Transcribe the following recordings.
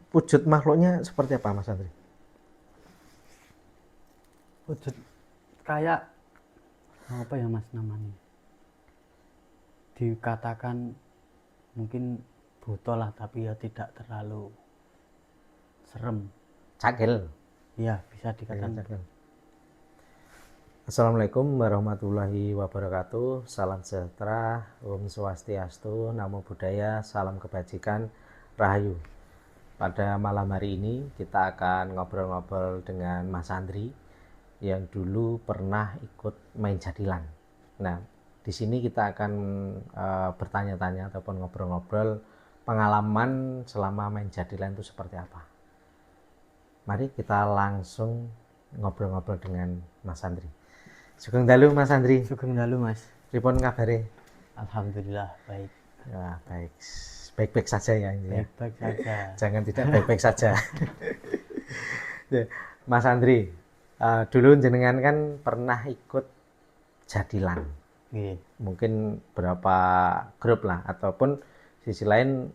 wujud makhluknya seperti apa Mas Andri? Wujud kayak apa ya Mas namanya? Dikatakan mungkin buto lah, tapi ya tidak terlalu serem. Cakil. Ya bisa dikatakan. Cakil. Assalamualaikum warahmatullahi wabarakatuh. Salam sejahtera, Om Swastiastu, Namo Buddhaya, salam kebajikan, Rahayu. Pada malam hari ini kita akan ngobrol-ngobrol dengan Mas Andri yang dulu pernah ikut main jadilan. Nah, di sini kita akan bertanya-tanya ataupun ngobrol-ngobrol pengalaman selama main jadilan itu seperti apa. Mari kita langsung ngobrol-ngobrol dengan Mas Andri. Sugeng dalu Mas Andri. Sugeng dalu Mas. Pripun kabare? Alhamdulillah baik. Ya, baik. Baik-baik saja ya ini. Baik-baik saja. Jangan tidak baik-baik saja. Mas Andri, dulu jenengan kan pernah ikut jadilan. Mungkin berapa grup lah, ataupun sisi lain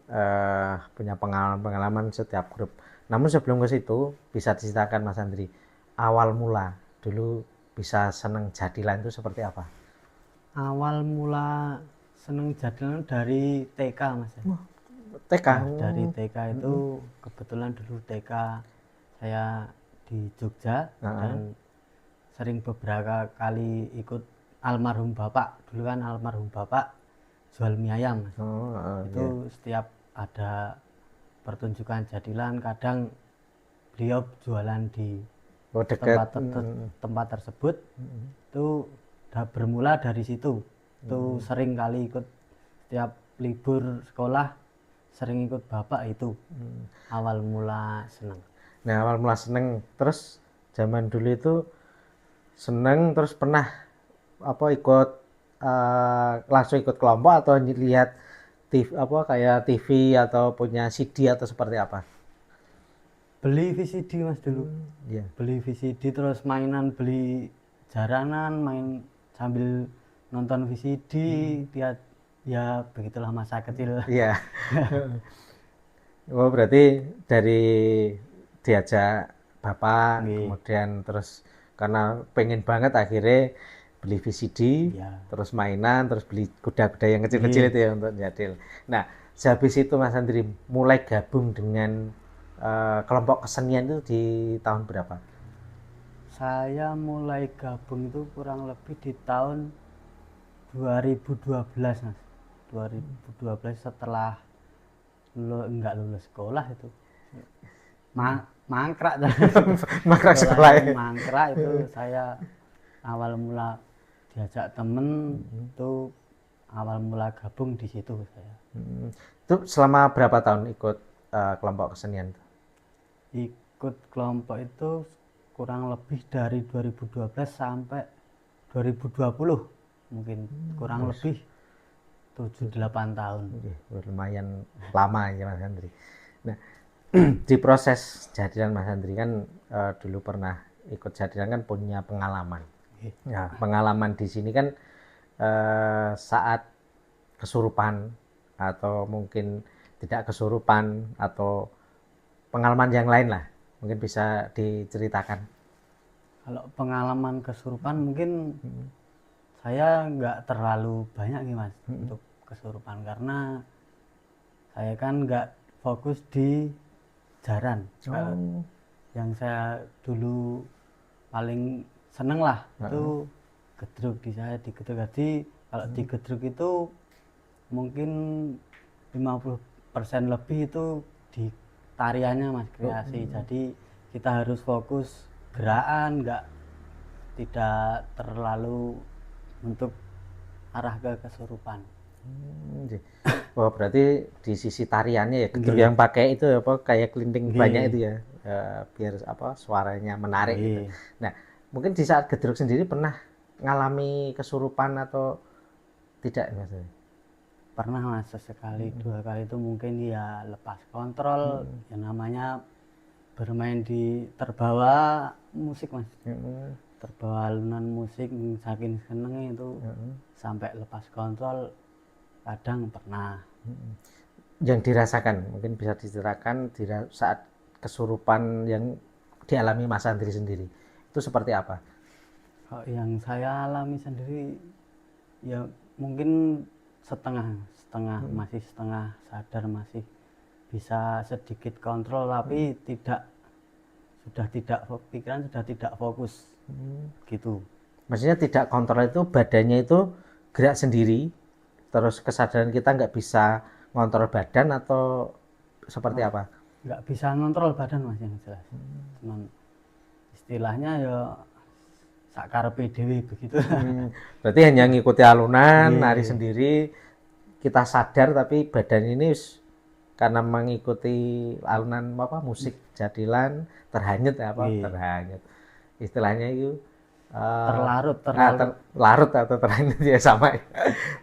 punya pengalaman setiap grup. Namun sebelum ke situ, bisa diceritakan Mas Andri, awal mula dulu bisa seneng jadilan itu seperti apa? Awal mula seneng jadilan dari TK Mas. TK? Nah, dari TK itu kebetulan dulu TK saya di Jogja dan sering beberapa kali ikut almarhum bapak. Dulu kan almarhum bapak jual mie ayam Mas. Itu setiap ada pertunjukan jadilan kadang beliau jualan di tempat tersebut. Itu udah bermula dari situ. Itu sering kali ikut setiap libur sekolah, sering ikut bapak itu. Awal mula seneng. Nah, awal mula seneng, terus zaman dulu itu seneng, terus pernah apa ikut langsung ikut kelompok atau lihat TV, apa kayak TV atau punya CD atau seperti apa? Beli VCD Mas dulu. Iya. Beli VCD terus mainan, beli jaranan, main sambil nonton VCD, lihat ya begitulah masa kecil. Iya. Oh, berarti dari diajak bapak, kemudian terus karena pengen banget akhirnya beli VCD, terus mainan, terus beli kuda-kuda yang kecil-kecil itu ya untuk jadil. Nah, sehabis itu Mas Andri mulai gabung dengan kelompok kesenian itu di tahun berapa? Saya mulai gabung itu kurang lebih di tahun 2012 Mas. 2012 setelah enggak lulus sekolah itu. Mangkrak Mangkrak sekolah ya? Mangkrak itu saya awal mula diajak temen itu awal mula gabung di situ saya. Itu selama berapa tahun ikut kelompok kesenian itu? Ikut kelompok itu kurang lebih dari 2012 sampai 2020 mungkin kurang lebih 7-8 tahun. Lumayan lama ya Mas Andri. Nah, di proses jadilan Mas Andri kan dulu pernah ikut jadilan kan punya pengalaman. Nah, pengalaman di sini kan saat kesurupan atau mungkin tidak kesurupan atau pengalaman yang lain lah, mungkin bisa diceritakan. Kalau pengalaman kesurupan mungkin saya nggak terlalu banyak nih Mas untuk kesurupan karena saya kan nggak fokus di jaran. Yang saya dulu paling seneng lah itu gedruk, di saya di gedruk. Jadi kalau di gedruk itu mungkin 50% lebih itu di tariannya Mas, kreasi. Jadi kita harus fokus gerakan, tidak terlalu untuk arah ke kesurupan. Wah, berarti di sisi tariannya ya gedruk yang pakai itu apa kayak kelinting banyak itu ya, biar apa suaranya menarik gitu. Nah, mungkin di saat gedruk sendiri pernah ngalami kesurupan atau tidak Mas? Pernah Mas, sesekali 2 kali itu mungkin ya lepas kontrol, yang namanya bermain di terbawa musik Mas. Terbawa alunan musik saking senengnya itu sampai lepas kontrol kadang pernah. yang dirasakan, mungkin bisa diceritakan saat kesurupan yang dialami Mas Andri sendiri itu seperti apa? Kalau yang saya alami sendiri ya mungkin setengah setengah masih setengah sadar, masih bisa sedikit kontrol, tapi pikiran sudah tidak fokus gitu. Maksudnya tidak kontrol itu badannya itu gerak sendiri, terus kesadaran kita nggak bisa ngontrol badan atau seperti Oh, apa? nggak bisa ngontrol badan mas, yang jelas cuman istilahnya ya sakarepe dhewe begitu. Berarti hanya ngikuti alunan, nari Iya, sendiri, kita sadar tapi badan ini karena mengikuti alunan apa musik jadilan terhanyut ya apa iya. terhanyut istilahnya itu Terlarut terlalu. larut atau terhanyut ya sama ya.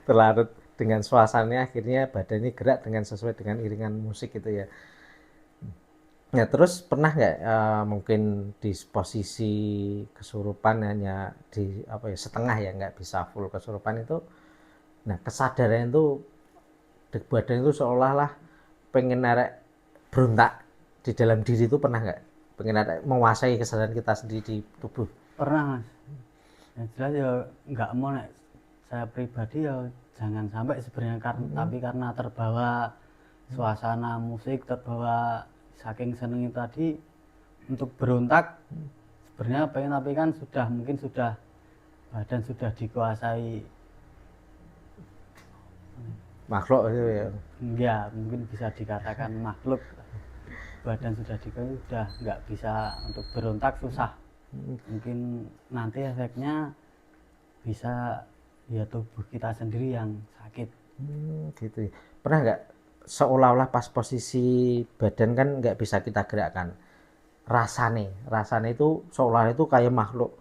Terlarut dengan suasananya akhirnya badan ini gerak dengan sesuai dengan iringan musik itu ya. Ya terus pernah nggak mungkin di posisi kesurupan hanya di apa ya setengah ya nggak bisa full kesurupan itu, nah kesadaran itu di badan itu seolah-olah pengen narik berontak di dalam diri itu pernah nggak pengen narik menguasai kesadaran kita sendiri di tubuh? Pernah mas, yang jelas ya nggak mau nek saya pribadi ya jangan sampai sebenarnya, tapi karena terbawa suasana musik, terbawa saking senengnya tadi untuk berontak sebenarnya pengen, tapi kan sudah mungkin sudah badan sudah dikuasai, Makhluk itu ya. ya mungkin bisa dikatakan makhluk, badan sudah dikuasai, sudah nggak bisa untuk berontak, susah. Mungkin nanti efeknya bisa ya tubuh kita sendiri yang sakit. Gitu ya. Pernah nggak seolah-olah pas posisi badan kan nggak bisa kita gerakkan, rasane itu seolah itu kayak makhluk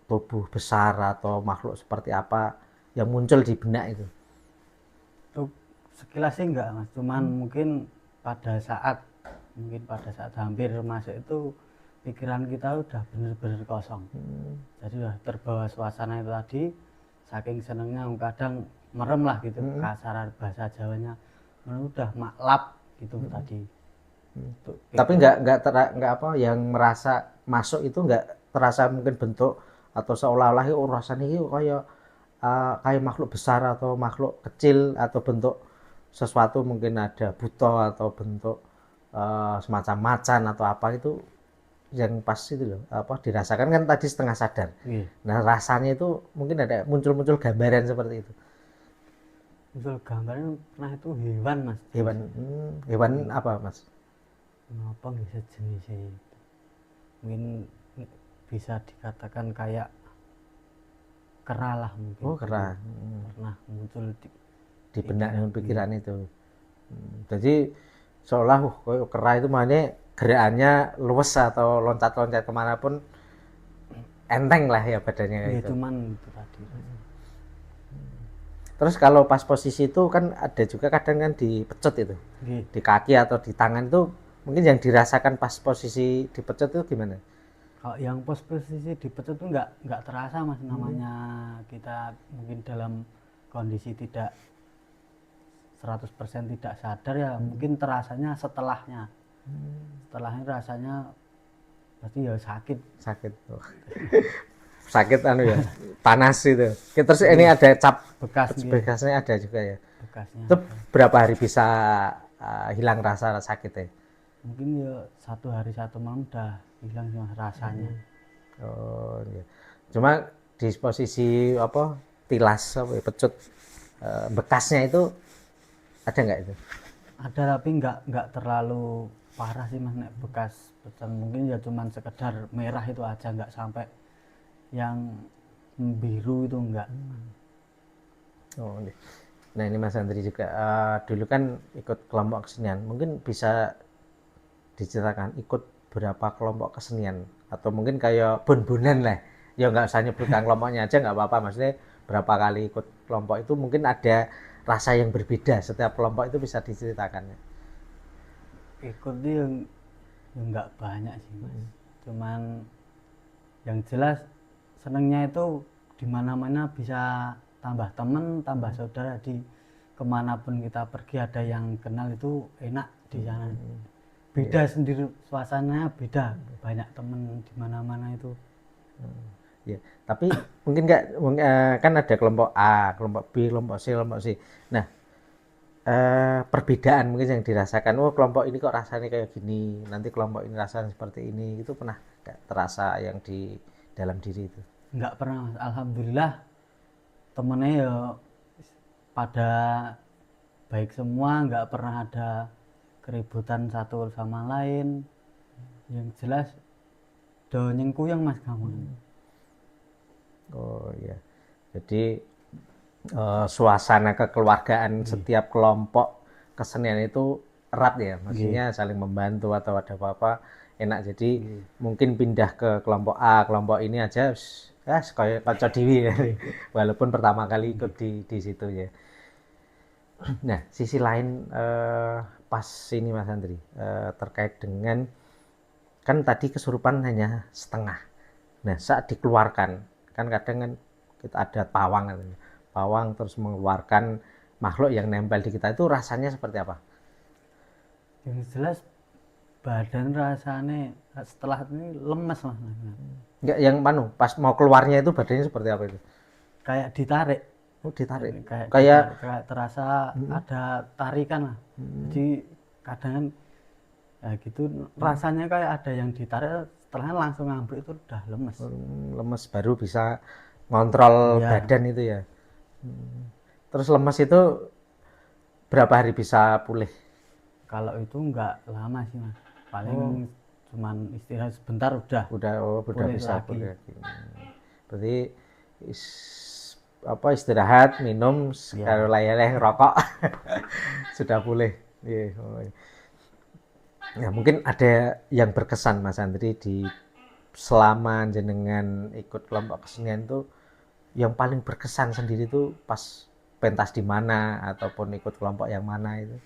tubuh besar atau makhluk seperti apa yang muncul di benak itu? Untuk sekilas sih enggak mas, cuman mungkin pada saat hampir masuk itu pikiran kita udah bener-bener kosong. Jadi udah terbawa suasana itu tadi, saking senengnya kadang merem lah gitu, kasaran bahasa Jawanya, udah maklap gitu tadi. Untuk Tapi pikiran nggak apa yang merasa masuk itu nggak terasa mungkin bentuk atau seolah-olah itu rasanya itu kayak makhluk besar atau makhluk kecil atau bentuk sesuatu mungkin ada buto atau bentuk semacam macan atau apa itu yang pas itu loh apa dirasakan kan tadi setengah sadar. iya, Nah rasanya itu mungkin ada muncul-muncul gambaran seperti itu. muncul gambarnya pernah itu hewan mas, Hewan hewan mungkin apa mas? apa bisa jenisnya itu, mungkin bisa dikatakan kayak kera lah mungkin Oh dulu kera. pernah muncul di Di benak pikiran. dengan Iya, pikiran itu. Jadi seolah kayak kera itu makanya gerakannya luwes atau loncat-loncat kemanapun enteng lah ya badannya iya itu. cuman itu tadi. Terus kalau pas posisi itu kan ada juga kadang kan dipecut itu Iya. di kaki atau di tangan itu mungkin yang dirasakan pas posisi dipecut itu gimana? Kalau yang posisi dipecut itu nggak terasa mas, namanya kita mungkin dalam kondisi tidak 100% tidak sadar ya, mungkin terasanya setelahnya rasanya pasti ya sakit. Sakit. Sakit anu ya. Panas itu. Terus ini Iya, ada cap bekas gitu, bekasnya ada juga ya. bekasnya Itu ada. berapa hari bisa hilang rasa sakitnya? Mungkin ya 1 hari 1 malam udah hilang semua rasanya. Oh, iya. Cuma di posisi apa tilas apa ya, pecut bekasnya itu ada nggak itu? Ada tapi nggak terlalu parah sih mas, nek bekas pecan mungkin ya cuman sekedar merah itu aja, nggak sampai yang biru itu enggak. Oh, iya. Nah ini Mas Andri juga dulu kan ikut kelompok kesenian. Mungkin bisa diceritakan ikut berapa kelompok kesenian atau mungkin kayak bun-bunan lah. Ya nggak usah nyebutkan kelompoknya aja nggak apa-apa. Maksudnya berapa kali ikut kelompok itu mungkin ada rasa yang berbeda setiap kelompok itu bisa diceritakan. Ikut itu yang nggak banyak sih mas, cuman yang jelas senengnya itu di mana mana bisa tambah temen, tambah saudara di kemanapun kita pergi ada yang kenal itu enak di sana. Beda sendiri suasananya, beda, banyak temen di mana-mana itu. Ya, tapi mungkin kan ada kelompok A, kelompok B, kelompok C, kelompok C. Nah, perbedaan mungkin yang dirasakan, oh kelompok ini kok rasanya kayak gini, nanti kelompok ini rasanya seperti ini, itu pernah nggak terasa yang di dalam diri itu? Nggak pernah, Mas. Alhamdulillah temennya ya pada baik semua, nggak pernah ada keributan satu sama lain. Yang jelas do nyengkuyang Mas kamu. Oh iya, jadi suasana kekeluargaan setiap kelompok kesenian itu erat ya, maksudnya saling membantu atau ada apa-apa enak. Jadi mungkin pindah ke kelompok A, kelompok ini aja ya kayak kocok diwi ya. Walaupun pertama kali ikut di situ ya. Nah, sisi lain pas ini Mas Andri, terkait dengan kan tadi kesurupan hanya setengah. Nah, saat dikeluarkan kan kadang kan kita ada pawang kan. Pawang terus mengeluarkan makhluk yang nempel di kita, itu rasanya seperti apa? Yang jelas badan rasanya setelah ini lemes Mas. Enggak, yang mana pas mau keluarnya itu badannya seperti apa itu? Kayak ditarik. Oh, ditarik. Kayak Kayak ditarik, kayak terasa ada tarikan lah. Jadi kadang kan ya gitu rasanya kayak ada yang ditarik, setelahnya langsung ngambil, itu udah lemes. lemes baru bisa ngontrol Iya. badan itu ya. Terus lemes itu berapa hari bisa pulih? Kalau itu nggak lama sih Mas, paling cuman istirahat sebentar udah Udah pulih bisa lagi. pulih lagi. Berarti istirahat, minum, kalau layar rokok sudah pulih. Iya. Ya, mungkin ada yang berkesan Mas Andri di selama jenengan ikut kelompok kesenian itu, yang paling berkesan sendiri itu pas pentas di mana ataupun ikut kelompok yang mana itu?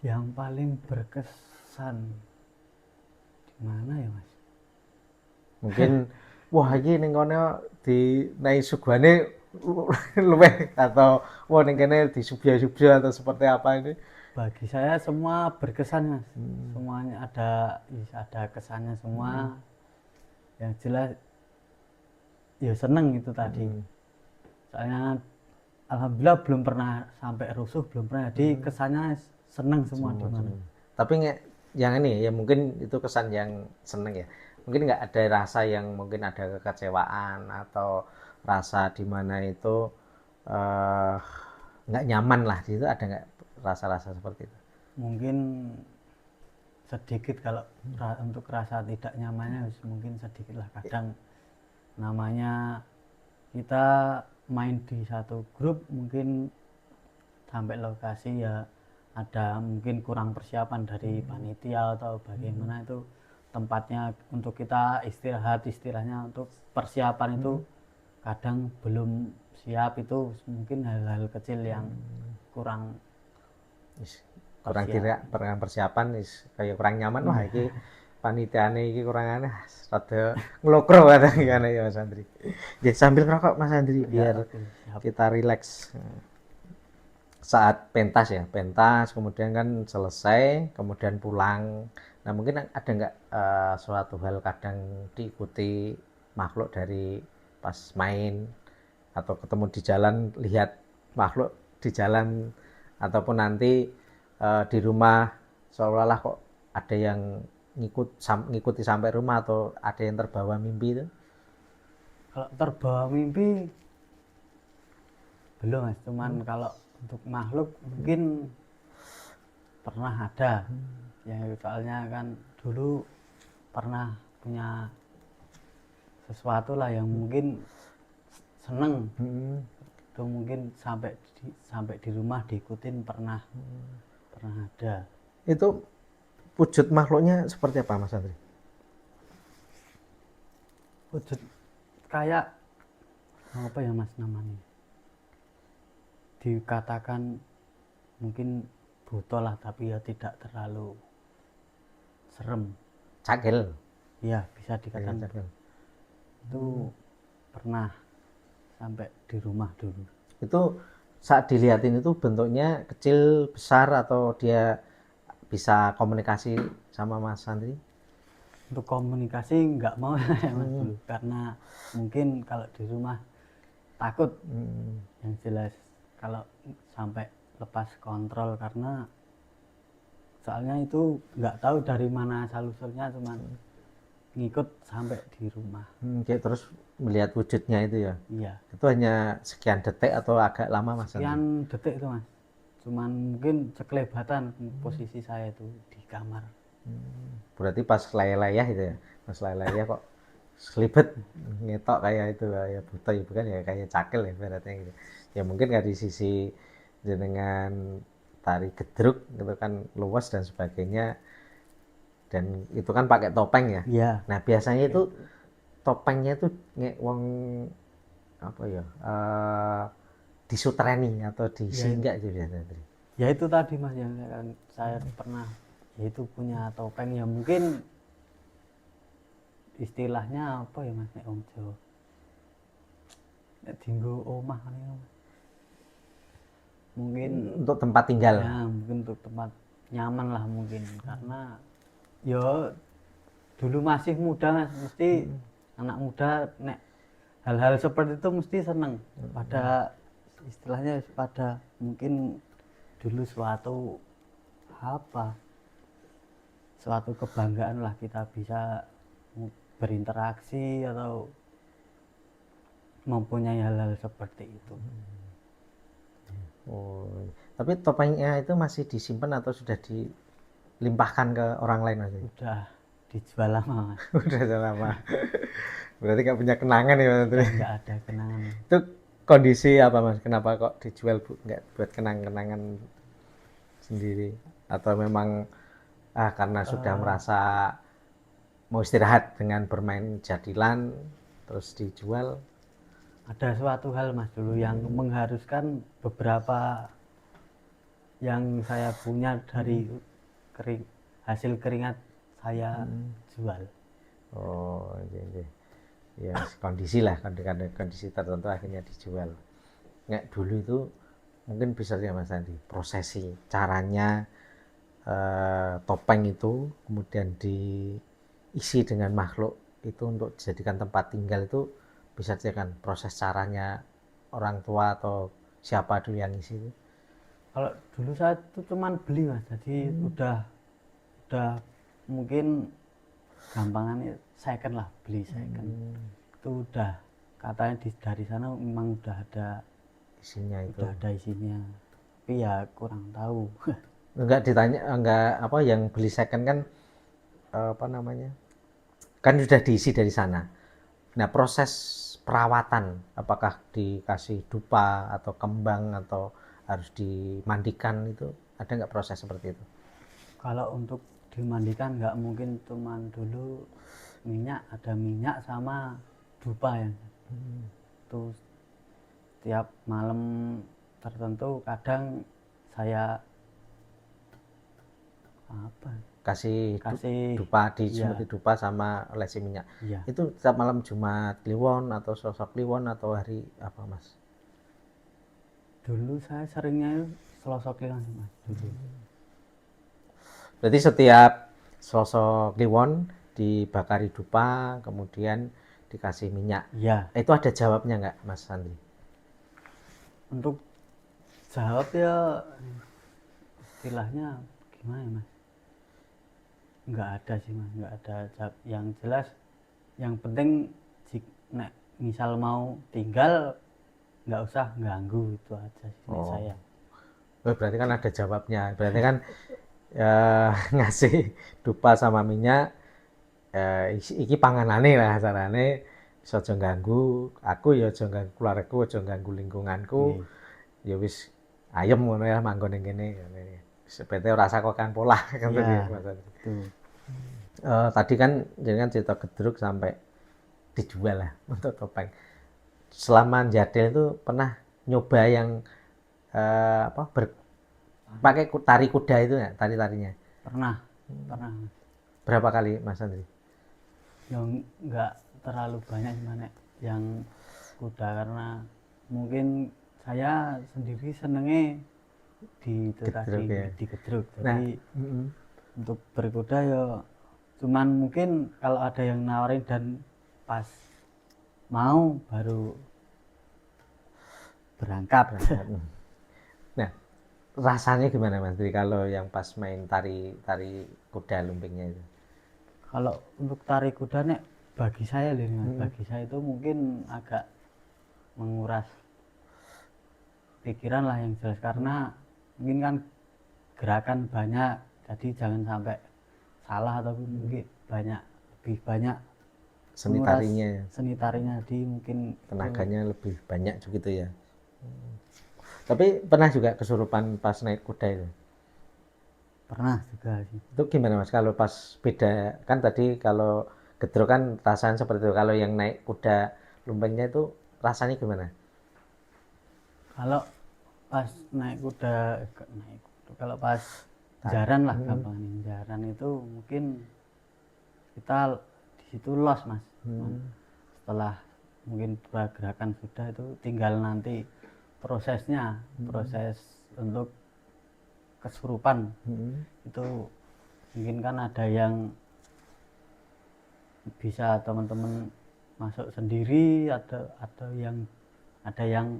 Yang paling berkesan di mana ya Mas? Mungkin wah iki ning kono di nai suguhane luweh, atau wah ning kene di subya-subya atau seperti apa ini? Bagi saya semua berkesan Mas, semuanya ada kesannya semua. Yang jelas ya seneng itu tadi, soalnya alhamdulillah belum pernah sampai rusuh, belum pernah, jadi kesannya seneng semua di mana. Tapi yang ini ya mungkin itu kesan yang seneng ya. Mungkin nggak ada rasa yang mungkin ada kekecewaan atau rasa di mana itu nggak nyaman lah di situ, ada nggak rasa-rasa seperti itu? Mungkin sedikit kalau untuk rasa tidak nyamannya mungkin sedikit lah. Kadang namanya kita main di satu grup, mungkin sampai lokasi ya ada mungkin kurang persiapan dari panitia atau bagaimana, itu tempatnya untuk kita istirahat, istilahnya untuk persiapan itu kadang belum siap. Itu mungkin hal-hal kecil yang kurang Kurang persiapan, kayak kurang nyaman. Wah iki panitiane iki kurang aneh, rada nglokro kan ya Mas Andri. Ya, sambil ngerokok Mas Andri biar kita rileks saat pentas ya. Pentas kemudian kan selesai, kemudian pulang. Nah, mungkin ada nggak suatu hal kadang diikuti makhluk dari pas main atau ketemu di jalan, lihat makhluk di jalan, ataupun nanti di rumah seolah-olah kok ada yang ngikuti sampai rumah, atau ada yang terbawa mimpi itu? Kalau terbawa mimpi belum Mas, cuman kalau untuk makhluk mungkin pernah ada. Ya soalnya kan dulu pernah punya sesuatu lah yang mungkin seneng. Itu mungkin sampai di rumah diikutin pernah ada. Itu wujud makhluknya seperti apa Mas Andri? Wujud kayak apa ya Mas namanya, dikatakan mungkin buto lah, tapi ya tidak terlalu serem. Cakil. Iya bisa dikatakan Cakil. itu pernah sampai di rumah dulu. Itu saat dilihatin itu bentuknya kecil, besar, atau dia bisa komunikasi sama Mas Andri? Untuk komunikasi nggak mau ya Mas dulu, karena mungkin kalau di rumah takut, yang jelas kalau sampai lepas kontrol, karena soalnya itu nggak tahu dari mana asal usulnya, cuman ngikut sampai di rumah. Kayak terus melihat wujudnya itu ya. Iya, Itu hanya sekian detik atau agak lama Mas Andri? sekian detik itu Mas, cuman mungkin sekelebatan posisi saya itu di kamar. Berarti pas layah-layah itu ya, pas layah-layah kok selibet ngetok kayak itu ya, buta ya bukan ya, kayak cakil ya beratnya gitu. Ya mungkin dari sisi jenengan tari gedruk gitu kan luas dan sebagainya, dan itu kan pakai topeng ya. Iya. Nah biasanya itu topengnya itu wong apa ya, disutreni atau disinggah itu biasanya. Ya itu tadi Mas, yang saya pernah yaitu punya topeng, ya mungkin istilahnya apa ya Mas, nek wong Jawa, nek dinggo omah kan ya, Mas. Mungkin Untuk tempat tinggal. ya mungkin untuk tempat nyaman lah mungkin, karena ya dulu masih muda Mas, mesti anak muda nek hal-hal seperti itu mesti seneng pada istilahnya, pada mungkin dulu suatu apa, suatu kebanggaan lah kita bisa berinteraksi atau mempunyai hal-hal seperti itu. Oh, tapi topengnya itu masih disimpan atau sudah dilimpahkan ke orang lain Mas? Udah dijual lama Mas. Udah lama. Berarti nggak punya kenangan ya Mas Andri? Nggak ada kenangan. Itu kondisi apa Mas? Kenapa kok dijual, Bu? Nggak buat kenang-kenangan sendiri? Atau memang karena sudah merasa mau istirahat dengan bermain jadilan terus dijual? Ada suatu hal Mas dulu yang mengharuskan beberapa yang saya punya dari hasil keringat saya jual. Oh, iya. Ya kondisi lah, kondisi tertentu akhirnya dijual. Nggak dulu itu mungkin bisa ya Mas Andi, prosesi caranya topeng itu kemudian diisi dengan makhluk itu untuk dijadikan tempat tinggal, itu bisa saja kan proses caranya orang tua atau siapa dulu yang isi itu? Kalau dulu saya itu cuman beli Mas, jadi udah mungkin gampangannya second lah, beli second. Itu udah katanya dari sana memang udah ada Isinya itu. udah ada isinya, tapi ya kurang tahu. Enggak ditanya, enggak apa yang beli second kan apa namanya? Kan sudah diisi dari sana. Nah, proses perawatan apakah dikasih dupa atau kembang atau harus dimandikan, itu ada nggak proses seperti itu? Kalau untuk dimandikan nggak mungkin, cuman dulu ada minyak sama dupa ya. Itu tiap malam tertentu kadang saya Kasih kasih dupa, iya, seperti dupa sama lesi minyak. iya. Itu setiap malam Jumat Kliwon atau sosok Kliwon atau hari apa Mas? Dulu saya seringnya Selasa Kliwon Mas dulu. Berarti setiap sosok Kliwon dibakari dupa kemudian dikasih minyak. Iya. Itu ada jawabnya nggak Mas Andri? Untuk jawab ya istilahnya gimana ya Mas? Nggak ada sih Mas, nggak ada jawab yang jelas. Yang penting nek misal mau tinggal nggak usah ganggu, itu aja sih saya. Berarti kan ada jawabnya. Berarti kan ngasih dupa sama minyak, iki panganane lah carane, aja ganggu aku ya, aja ganggu keluargaku, aja ganggu lingkunganku. Ya wis ayem ngono ya manggon ning kene. Sepete ora sakokan pola kan tadi Iya, Mas Andri. itu. Tadi kan jangan cerita gedruk sampai dijual lah untuk topeng. Selama jadil itu pernah nyoba yang pakai tari kuda itu ya, tarinya? Pernah. Berapa kali Mas Andri? Yang nggak terlalu banyak gimana yang kuda, karena mungkin saya sendiri senengnya di itu tadi Gedruk ya. di gedruk. Nah, Jadi untuk berkuda ya cuman mungkin kalau ada yang nawarin dan pas mau baru berangkat. nah rasanya gimana Mas Dri kalau yang pas main tari tari kuda lumpingnya itu? Kalau untuk tari kuda nek bagi saya loh ini Mas, bagi saya itu mungkin agak menguras pikiran lah yang jelas karena mungkin kan gerakan banyak, jadi jangan sampai salah atau mungkin lebih banyak Seni menguras tarinya, seni tarinya, jadi mungkin tenaganya lebih banyak gitu ya. Tapi pernah juga kesurupan pas naik kuda itu? pernah juga sih. Itu gimana Mas kalau pas beda, kan tadi kalau gedruk kan rasanya seperti itu, kalau yang naik kuda lumpingnya itu rasanya gimana? Kalau pas kalau pas jaran lah gampangnya, jaran itu mungkin kita di situ los Mas. Setelah mungkin gerakan sudah itu tinggal nanti prosesnya, proses untuk kesurupan itu mungkin kan ada yang bisa teman-teman masuk sendiri, ada yang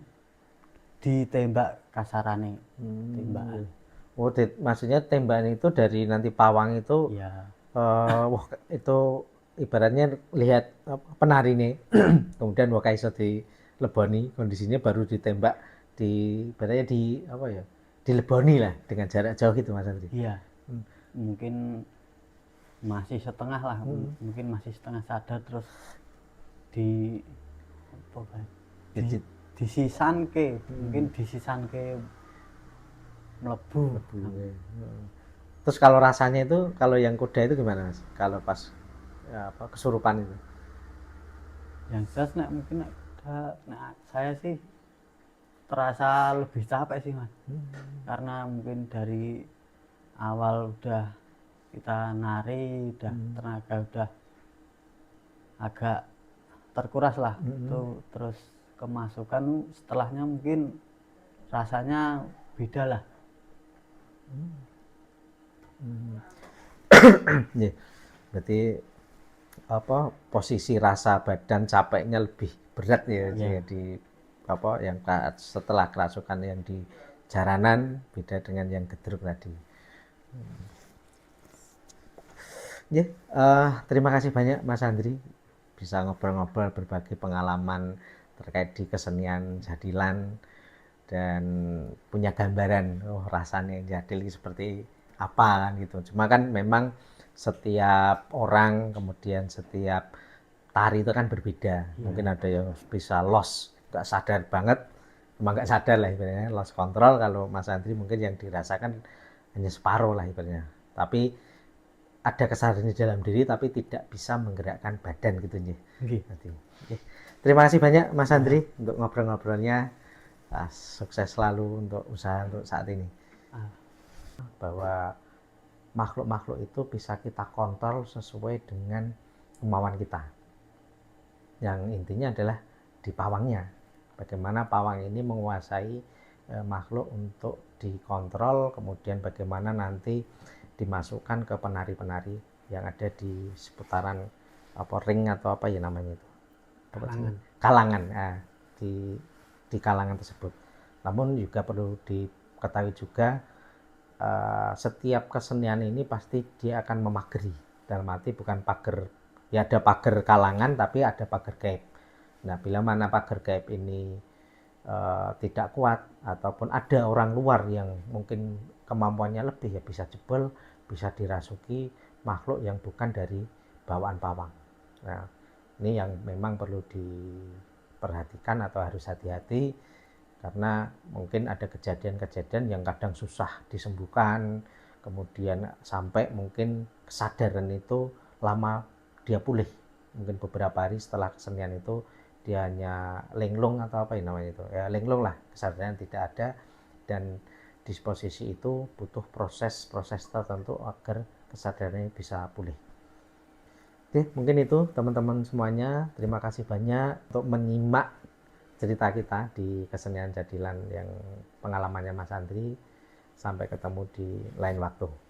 ditembak kasarane, tembakan. Oh, maksudnya tembakan itu dari nanti pawang itu, Ya, wah itu ibaratnya lihat penari nih, kemudian wah iso di leboni kondisinya baru ditembak di ibaratnya di apa ya, dileboni lah dengan jarak jauh gitu Mas Andri. iya. Mungkin masih setengah lah, mungkin masih setengah sadar terus di apa kayak Jadi mungkin disisanke mlebu. terus kalau rasanya itu kalau yang kuda itu gimana Mas? Kalau pas ya, apa kesurupan itu? Yang jelas saya sih terasa lebih capek sih Mas, karena mungkin dari awal udah kita nari, udah tenaga udah agak terkuras lah, itu terus kemasukan setelahnya mungkin rasanya beda lah. Ya, berarti apa posisi rasa badan capeknya lebih berat ya, Iya. di apa yang setelah kerasukan yang di jaranan beda dengan yang gedruk tadi. Ya, terima kasih banyak Mas Andri bisa ngobrol-ngobrol berbagi pengalaman terkait di kesenian jadilan dan punya gambaran rasanya jadil seperti apa kan gitu. Cuma kan memang setiap orang kemudian setiap tari itu kan berbeda. Mungkin ada yang bisa lost, nggak sadar banget, emang nggak sadar lah ibaratnya lost control. Kalau Mas Andri mungkin yang dirasakan hanya separuh lah ibaratnya. Tapi ada kesadaran di dalam diri tapi tidak bisa menggerakkan badan gitu nih. Terima kasih banyak Mas Andri untuk ngobrol-ngobrolnya. Sukses selalu untuk usaha untuk saat ini. Bahwa makhluk-makhluk itu bisa kita kontrol sesuai dengan kemauan kita. Yang intinya adalah di pawangnya. Bagaimana pawang ini menguasai makhluk untuk dikontrol, kemudian bagaimana nanti dimasukkan ke penari-penari yang ada di seputaran apa ring atau apa ya namanya itu. Kalangan. Nah, di kalangan tersebut. Namun juga perlu diketahui juga setiap kesenian ini pasti dia akan memageri. Dalam arti bukan pagar, ya ada pagar kalangan tapi ada pagar gaib. Nah, bila mana pagar gaib ini tidak kuat ataupun ada orang luar yang mungkin kemampuannya lebih ya bisa jebol, bisa dirasuki makhluk yang bukan dari bawaan pawang. Nah, ini yang memang perlu diperhatikan atau harus hati-hati karena mungkin ada kejadian-kejadian yang kadang susah disembuhkan, kemudian sampai mungkin kesadaran itu lama dia pulih, mungkin beberapa hari setelah kesenian itu dia hanya linglung atau apa ya namanya itu ya, linglung lah, kesadaran tidak ada, dan disposisi itu butuh proses-proses tertentu agar kesadarannya bisa pulih. Oke, mungkin itu teman-teman semuanya, terima kasih banyak untuk menyimak cerita kita di kesenian jadilan yang pengalamannya Mas Andri. Sampai ketemu di lain waktu.